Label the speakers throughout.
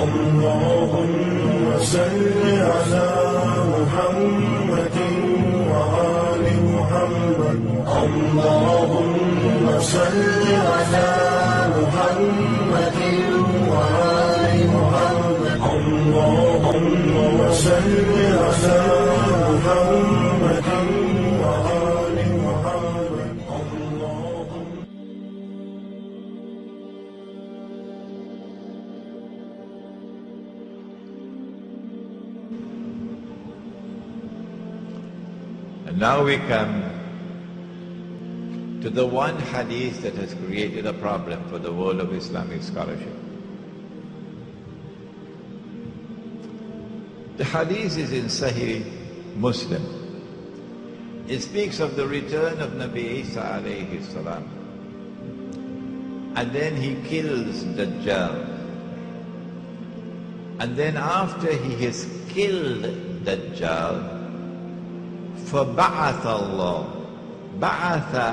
Speaker 1: اللهم صل على محمد وآل محمد. اللهم صل على محمد وآل محمد. اللهم صل على محمد وآل محمد.
Speaker 2: And now we come to the one hadith that has created a problem for the world of Islamic scholarship. The hadith is in Sahih Muslim. It speaks of the return of Nabi Isa alayhi salam. And then he kills Dajjal. And then after he has killed Dajjal, فَبَعَثَ اللَّهُ. Ba'atha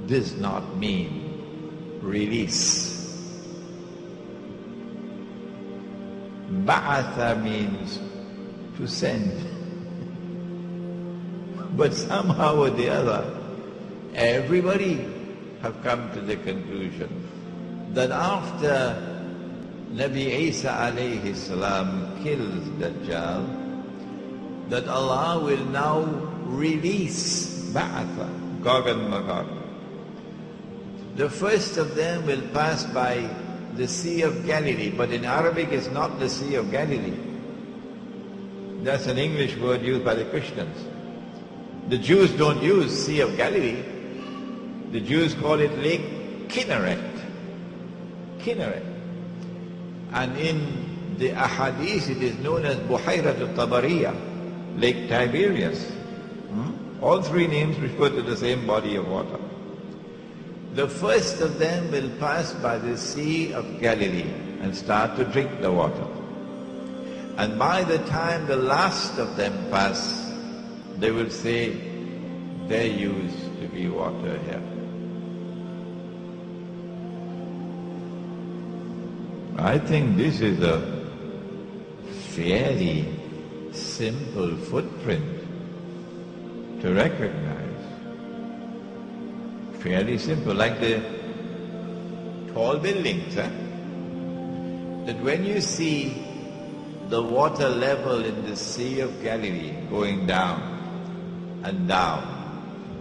Speaker 2: does not mean release. Ba'atha means to send. But somehow or the other, everybody have come to the conclusion that after Nabi Isa alayhi salam kills Dajjal, that Allah will now release Ba'atha, Gog and Magog. The first of them will pass by the Sea of Galilee, but in Arabic it's not the Sea of Galilee. That's an English word used by the Christians. The Jews don't use Sea of Galilee. The Jews call it Lake Kinneret. Kinneret. And in the Ahadith it is known as Buhayrat al-Tabariya, Lake Tiberias. All three names refer to the same body of water. The first of them will pass by the Sea of Galilee and start to drink the water. And by the time the last of them pass, they will say, there used to be water here. I think this is a fairly simple footprint to recognize. Fairly simple, like the tall buildings, that when you see the water level in the Sea of Galilee going down and down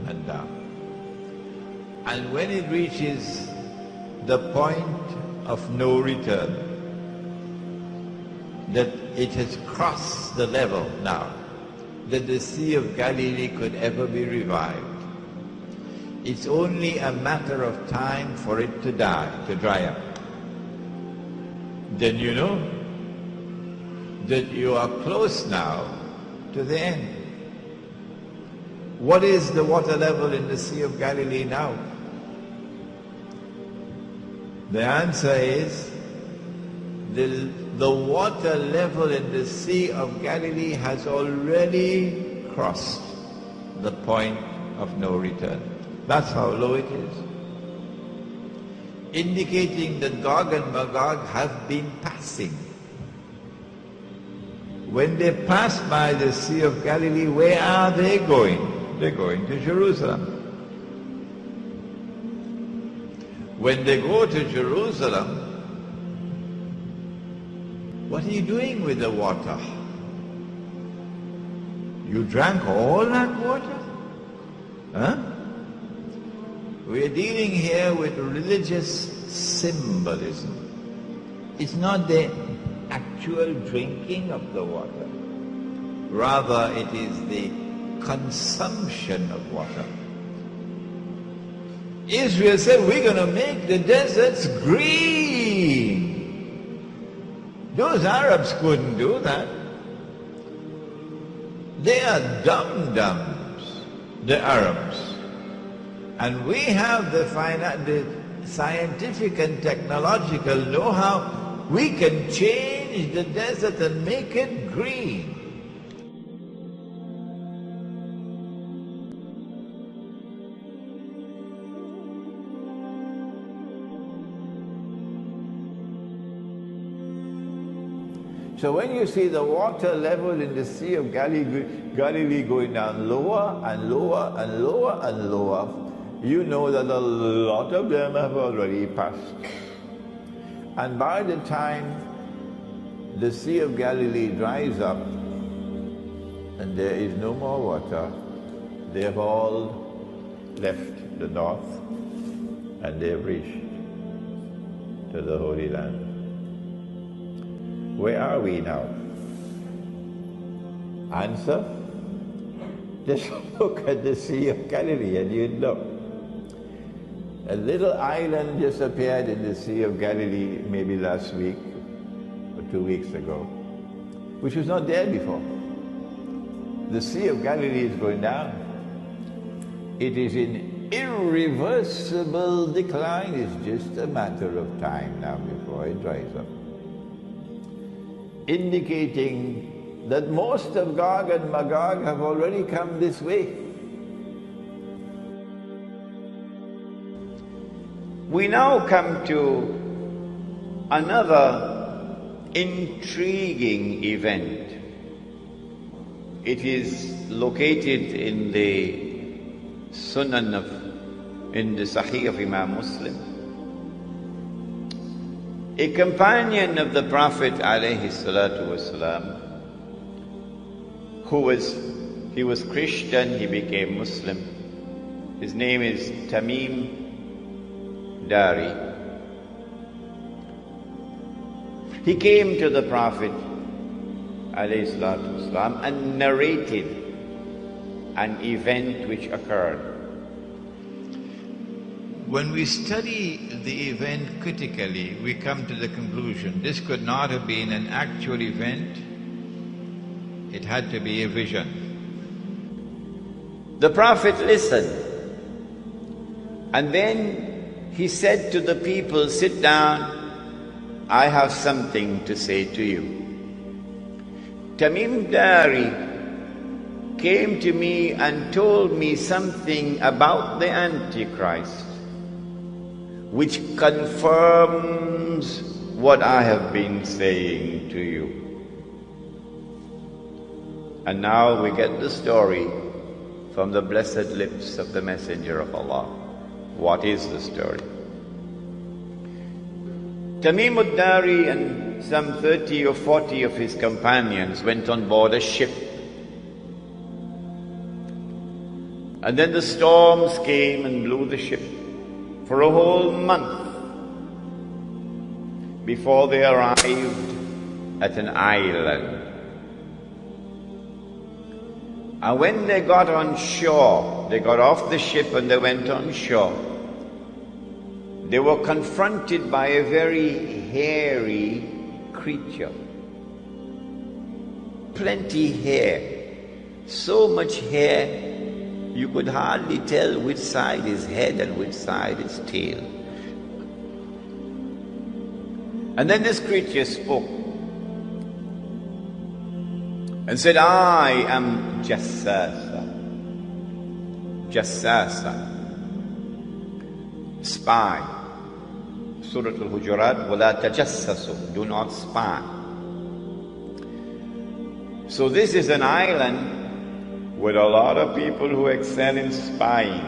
Speaker 2: and down, and when it reaches the point of no return, that it has crossed the level now, that the Sea of Galilee could ever be revived. It's only a matter of time for it to die, to dry up. Then you know that you are close now to the end. What is the water level in the Sea of Galilee now? The answer is the water level in the Sea of Galilee has already crossed the point of no return. That's how low it is. Indicating that Gog and Magog have been passing. When they pass by the Sea of Galilee, where are they going? They're going to Jerusalem. When they go to Jerusalem, what are you doing with the water? You drank all that water? Huh? We are dealing here with religious symbolism. It's not the actual drinking of the water. Rather, it is the consumption of water. Israel said, we're going to make the deserts green. Those Arabs couldn't do that. They are dum-dums, the Arabs. And we have the scientific and technological know-how. We can change the desert and make it green. So when you see the water level in the Sea of Galilee going down lower and lower and lower and lower, you know that a lot of them have already passed. And by the time the Sea of Galilee dries up and there is no more water, they have all left the north and they have reached to the Holy Land. Where are we now? Answer? Just look at the Sea of Galilee and you'd know. A little island just appeared in the Sea of Galilee maybe last week or 2 weeks ago, which was not there before. The Sea of Galilee is going down. It is in irreversible decline. It's just a matter of time now before it dries up, indicating that most of Gog and Magog have already come this way. We now come to another intriguing event. It is located in the Sunan in the Sahih of Imam Muslim. A companion of the Prophet alayhi salatu wasalam, he was Christian, he became Muslim. His name is Tamim Dari. He came to the Prophet alayhi salatu wasalam and narrated an event which occurred. When we study the event critically, we come to the conclusion this could not have been an actual event, it had to be a vision. The Prophet listened, and then he said to the people, "Sit down, I have something to say to you." Tamim Dari came to me and told me something about the Antichrist, which confirms what I have been saying to you. And now we get the story from the blessed lips of the Messenger of Allah. What is the story? Tamim ad-Dari and some 30 or 40 of his companions went on board a ship. And then the storms came and blew the ship for a whole month before they arrived at an island. And when they got on shore, they got off the ship and they went on shore, they were confronted by a very hairy creature. Plenty hair, so much hair you could hardly tell which side is head and which side is tail. And then this creature spoke and said, "I am Jassasa." Jassasa, spy. Surah Al-Hujurat, وَلَا تَجَسَّسُوا, do not spy. So this is an island with a lot of people who excel in spying.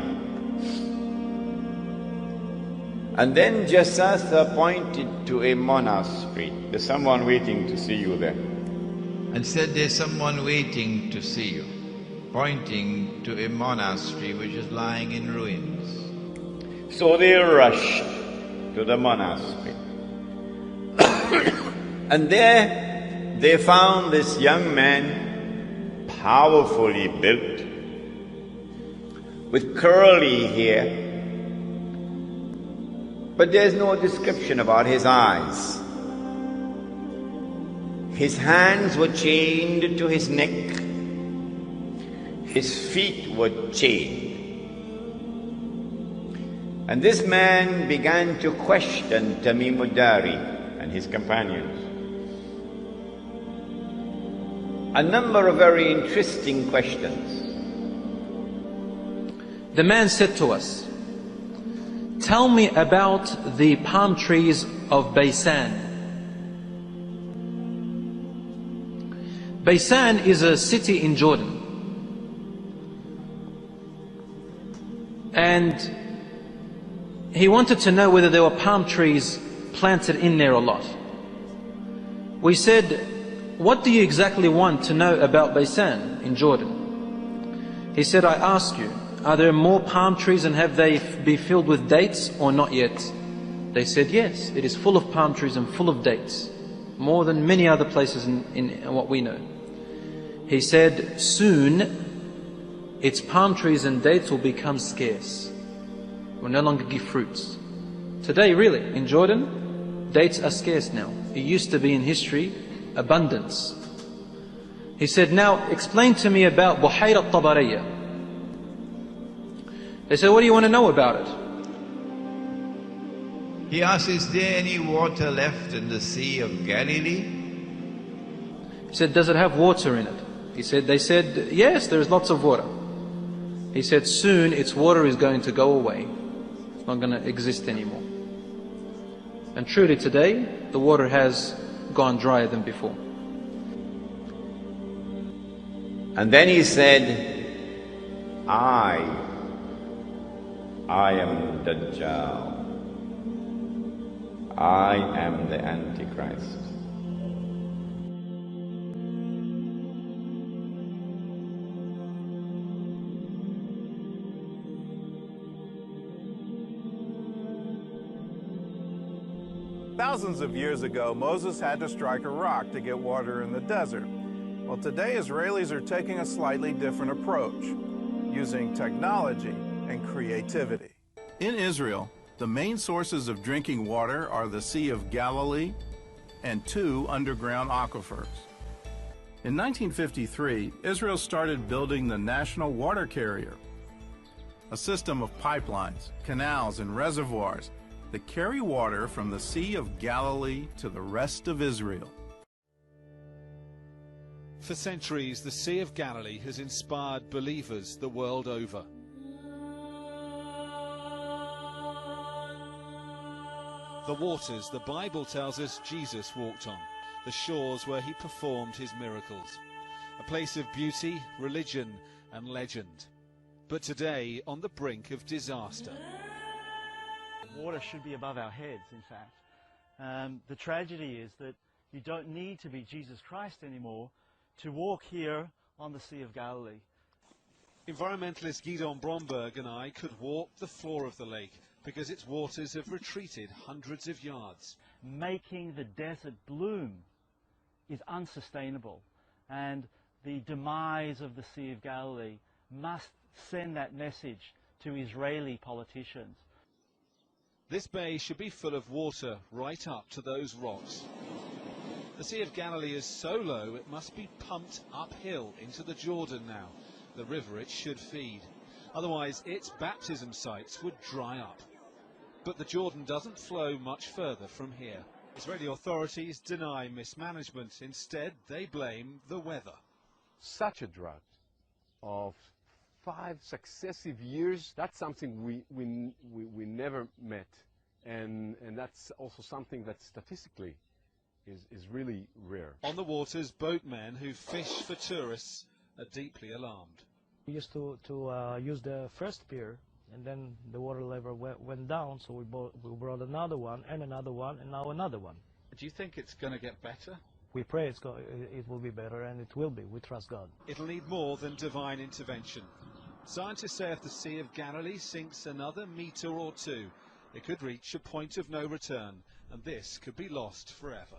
Speaker 2: And then Jassasa pointed to a monastery. There's someone waiting to see you there. And said, "There's someone waiting to see you," pointing to a monastery which is lying in ruins. So they rushed to the monastery. And there they found this young man, powerfully built, with curly hair, but there's no description about his eyes. His hands were chained to his neck, his feet were chained. And this man began to question Tamim ad-Dari and his companions. A number of very interesting questions.
Speaker 3: The man said to us, "Tell me about the palm trees of Baysan." Baysan is a city in Jordan. And he wanted to know whether there were palm trees planted in there or not. We said, what do you exactly want to know about Baysan in Jordan? He said, I ask you, are there more palm trees and have they be filled with dates or not yet? They said, yes, it is full of palm trees and full of dates, more than many other places in what we know. He said, soon its palm trees and dates will become scarce. Will no longer give fruits. Today, really, in Jordan, dates are scarce now. It used to be in history, abundance. He said, now explain to me about Buhayra Tabariya. They said, what do you want to know about it?
Speaker 2: He asked, is there any water left in the Sea of Galilee?
Speaker 3: He said, does it have water in it? They said, yes, there is lots of water. He said, soon its water is going to go away. It's not going to exist anymore. And truly today, the water has gone drier than before.
Speaker 4: And then he said, I am Dajjal. I am the Antichrist.
Speaker 5: Thousands of years ago, Moses had to strike a rock to get water in the desert. Well, today Israelis are taking a slightly different approach, using technology and creativity. In Israel, the main sources of drinking water are the Sea of Galilee and 2 underground aquifers. In 1953, Israel started building the National Water Carrier, a system of pipelines, canals, and reservoirs that carry water from the Sea of Galilee to the rest of Israel.
Speaker 6: For centuries, the Sea of Galilee has inspired believers the world over. The waters the Bible tells us Jesus walked on, the shores where he performed his miracles. A place of beauty, religion, and legend. But today, on the brink of disaster.
Speaker 7: Water should be above our heads, in fact. The tragedy is that you don't need to be Jesus Christ anymore to walk here on the Sea of Galilee.
Speaker 6: Environmentalist Gideon Bromberg and I could walk the floor of the lake because its waters have retreated hundreds of yards.
Speaker 7: Making the desert bloom is unsustainable, and the demise of the Sea of Galilee must send that message to Israeli politicians.
Speaker 6: This bay should be full of water right up to those rocks. The Sea of Galilee is so low it must be pumped uphill into the Jordan now, the river it should feed. Otherwise its baptism sites would dry up. But the Jordan doesn't flow much further from here. Israeli authorities deny mismanagement. Instead, they blame the weather.
Speaker 8: Such a drought of 5 successive years, that's something we never met. And that's also something that statistically is really rare.
Speaker 6: On the waters, boatmen who fish for tourists are deeply alarmed.
Speaker 9: We used to use the first pier, and then the water level went down, so we brought another one, and now another one.
Speaker 6: Do you think it's going to get better?
Speaker 9: We pray it will be better, and it will be. We trust God.
Speaker 6: It'll need more than divine intervention. Scientists say if the Sea of Galilee sinks another metre or 2, it could reach a point of no return, and this could be lost forever.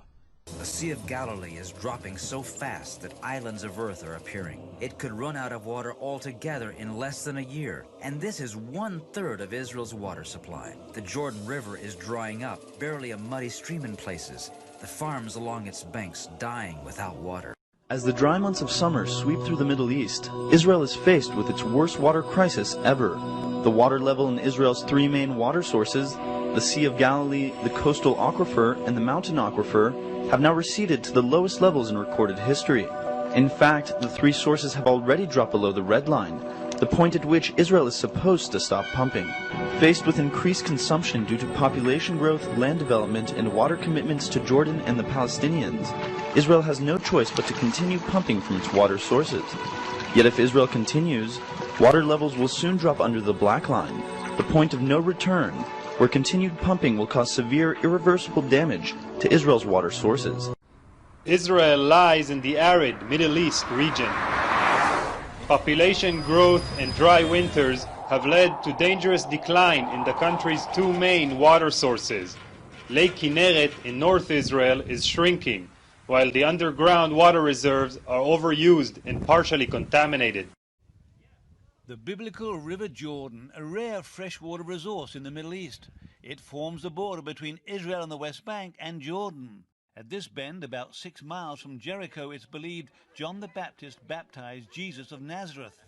Speaker 10: The Sea of Galilee is dropping so fast that islands of earth are appearing. It could run out of water altogether in less than a year, and this is 1/3 of Israel's water supply. The Jordan River is drying up, barely a muddy stream in places. The farms along its banks dying without water.
Speaker 11: As the dry months of summer sweep through the Middle East, Israel is faced with its worst water crisis ever. The water level in Israel's 3 main water sources, the Sea of Galilee, the coastal aquifer, and the mountain aquifer, have now receded to the lowest levels in recorded history. In fact, the 3 sources have already dropped below the red line, the point at which Israel is supposed to stop pumping. Faced with increased consumption due to population growth, land development, and water commitments to Jordan and the Palestinians, Israel has no choice but to continue pumping from its water sources. Yet if Israel continues, water levels will soon drop under the black line, the point of no return, where continued pumping will cause severe, irreversible damage to Israel's water sources.
Speaker 12: Israel lies in the arid Middle East region. Population growth and dry winters have led to dangerous decline in the country's two main water sources. Lake Kinneret in North Israel is shrinking, while the underground water reserves are overused and partially contaminated.
Speaker 13: The biblical River Jordan, a rare freshwater resource in the Middle East. It forms the border between Israel and the West Bank and Jordan. At this bend, about 6 miles from Jericho, it's believed John the Baptist baptized Jesus of Nazareth.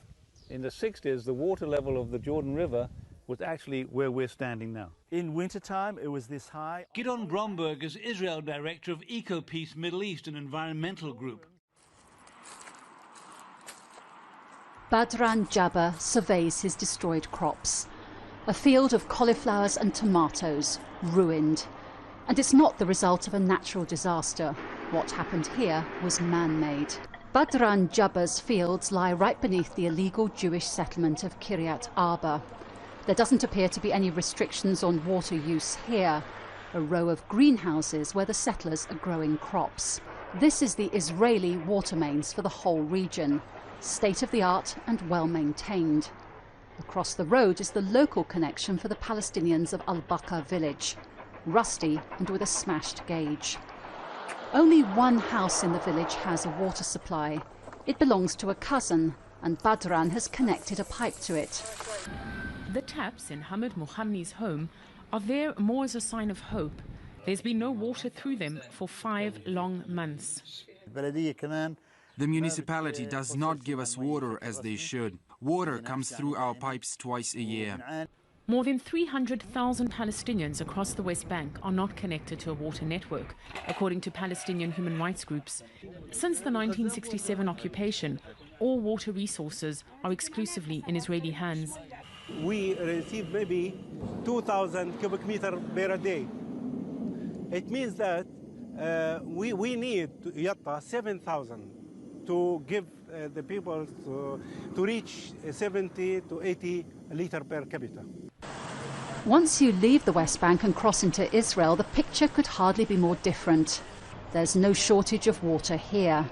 Speaker 14: In the 60s, the water level of the Jordan River was actually where we're standing now.
Speaker 7: In wintertime, it was this high.
Speaker 13: Gidon Bromberg is Israel Director of EcoPeace Middle East, an environmental group.
Speaker 15: Badran Jabba surveys his destroyed crops. A field of cauliflowers and tomatoes, ruined. And it's not the result of a natural disaster. What happened here was man-made. Badran Jabba's fields lie right beneath the illegal Jewish settlement of Kiryat Arba. There doesn't appear to be any restrictions on water use here. A row of greenhouses where the settlers are growing crops. This is the Israeli water mains for the whole region. State-of-the-art and well-maintained. Across the road is the local connection for the Palestinians of Al-Baqa village. Rusty and with a smashed gauge. Only one house in the village has a water supply. It belongs to a cousin, and Badran has connected a pipe to it.
Speaker 16: The taps in Hamid Mohamni's home are there more as a sign of hope. There's been no water through them for 5 long months.
Speaker 17: The municipality does not give us water as they should. Water comes through our pipes twice a year.
Speaker 16: More than 300,000 Palestinians across the West Bank are not connected to a water network, according to Palestinian human rights groups. Since the 1967 occupation, all water resources are exclusively in Israeli hands.
Speaker 18: We receive maybe 2,000 cubic meters per day. It means that we need 7,000 to give the people to reach 70 to 80 liters per capita.
Speaker 15: Once you leave the West Bank and cross into Israel, the picture could hardly be more different. There's no shortage of water here.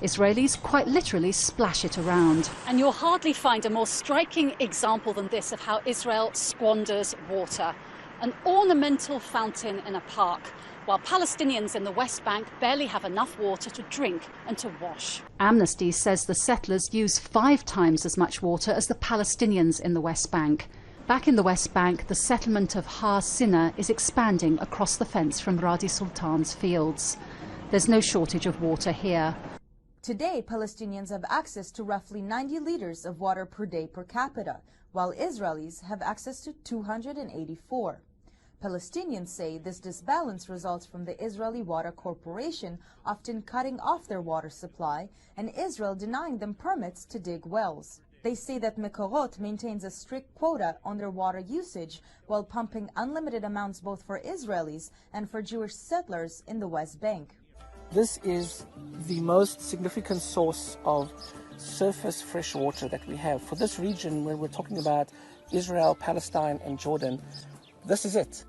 Speaker 15: Israelis quite literally splash it around. And you'll hardly find a more striking example than this of how Israel squanders water. An ornamental fountain in a park, while Palestinians in the West Bank barely have enough water to drink and to wash. Amnesty says the settlers use 5 times as much water as the Palestinians in the West Bank. Back in the West Bank, the settlement of Har Sinai is expanding across the fence from Radi Sultan's fields. There's no shortage of water here.
Speaker 19: Today, Palestinians have access to roughly 90 liters of water per day per capita, while Israelis have access to 284. Palestinians say this disbalance results from the Israeli Water Corporation often cutting off their water supply and Israel denying them permits to dig wells. They say that Mekorot maintains a strict quota on their water usage while pumping unlimited amounts both for Israelis and for Jewish settlers in the West Bank.
Speaker 20: This is the most significant source of surface fresh water that we have. For this region where we're talking about Israel, Palestine and Jordan, this is it.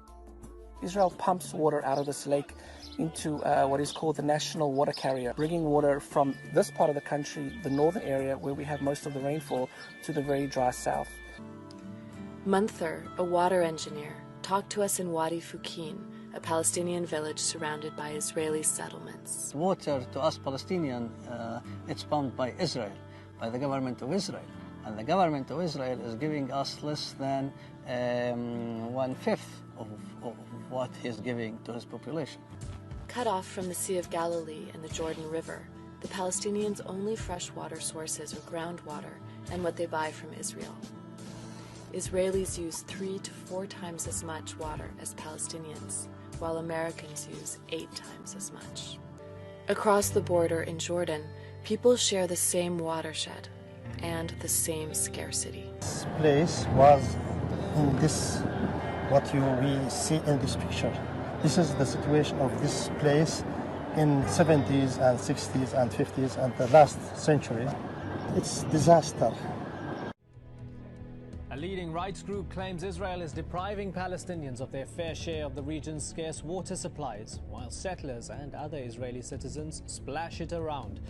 Speaker 20: Israel pumps water out of this lake into what is called the national water carrier, bringing water from this part of the country, the northern area where we have most of the rainfall, to the very dry south.
Speaker 21: Munther, a water engineer, talked to us in Wadi Fukin, a Palestinian village surrounded by Israeli settlements.
Speaker 22: Water to us Palestinians, it's pumped by Israel, by the government of Israel. And the government of Israel is giving us less than 1/5 of what he's giving to his population.
Speaker 21: Cut off from the Sea of Galilee and the Jordan River, the Palestinians' only freshwater sources are groundwater and what they buy from Israel. Israelis use 3 to 4 times as much water as Palestinians, while Americans use 8 times as much. Across the border in Jordan, people share the same watershed and the same scarcity.
Speaker 23: This place was in this, what we see in this picture. This is the situation of this place in 70s and 60s and 50s and the last century. It's disaster.
Speaker 1: A leading rights group claims Israel is depriving Palestinians of their fair share of the region's scarce water supplies, while settlers and other Israeli citizens splash it around.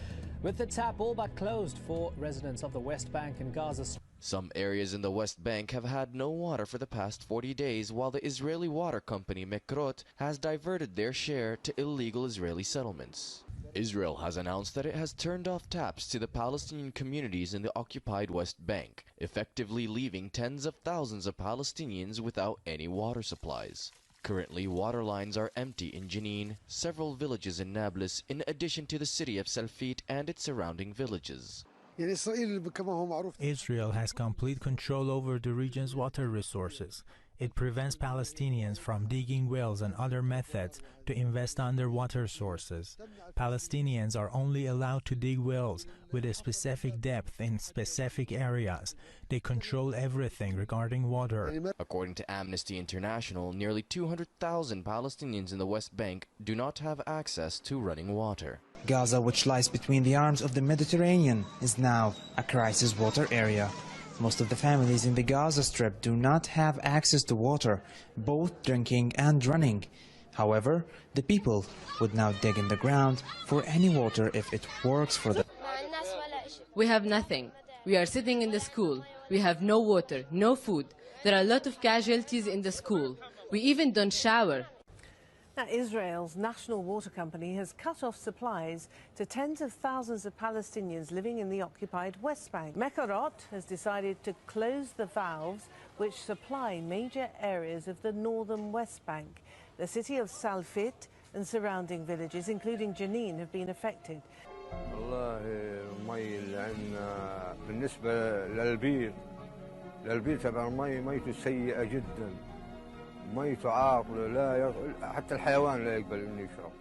Speaker 1: With the tap all but closed for residents of the West Bank and Gaza.
Speaker 2: Some areas in the West Bank have had no water for the past 40 days, while the Israeli water company Mekrot has diverted their share to illegal Israeli settlements. Israel has announced that it has turned off taps to the Palestinian communities in the occupied West Bank, effectively leaving tens of thousands of Palestinians without any water supplies. Currently, water lines are empty in Jenin, several villages in Nablus, in addition to the city of Salfit and its surrounding villages.
Speaker 3: Israel has complete control over the region's water resources. It prevents Palestinians from digging wells and other methods to invest underwater sources. Palestinians are only allowed to dig wells with a specific depth in specific areas. They control everything regarding water.
Speaker 2: According to Amnesty International, nearly 200,000 Palestinians in the West Bank do not have access to running water.
Speaker 24: Gaza, which lies between the arms of the Mediterranean, is now a crisis water area. Most of the families in the Gaza Strip do not have access to water, both drinking and running. However, the people would now dig in the ground for any water if it works for them.
Speaker 25: We have nothing. We are sitting in the school. We have no water, no food. There are a lot of casualties in the school. We even don't shower.
Speaker 26: Now, Israel's national water company has cut off supplies to tens of thousands of Palestinians living in the occupied West Bank. Mekrot has decided to close the valves which supply major areas of the northern West Bank. The city of Salfit and surrounding villages, including Jenin, have been affected.
Speaker 27: والله المي اللي عندنا بالنسبة للبير تبع المي ميته سيئة جدا. ميته عاطلة، حتى الحيوان لا يقبل انه يشرب.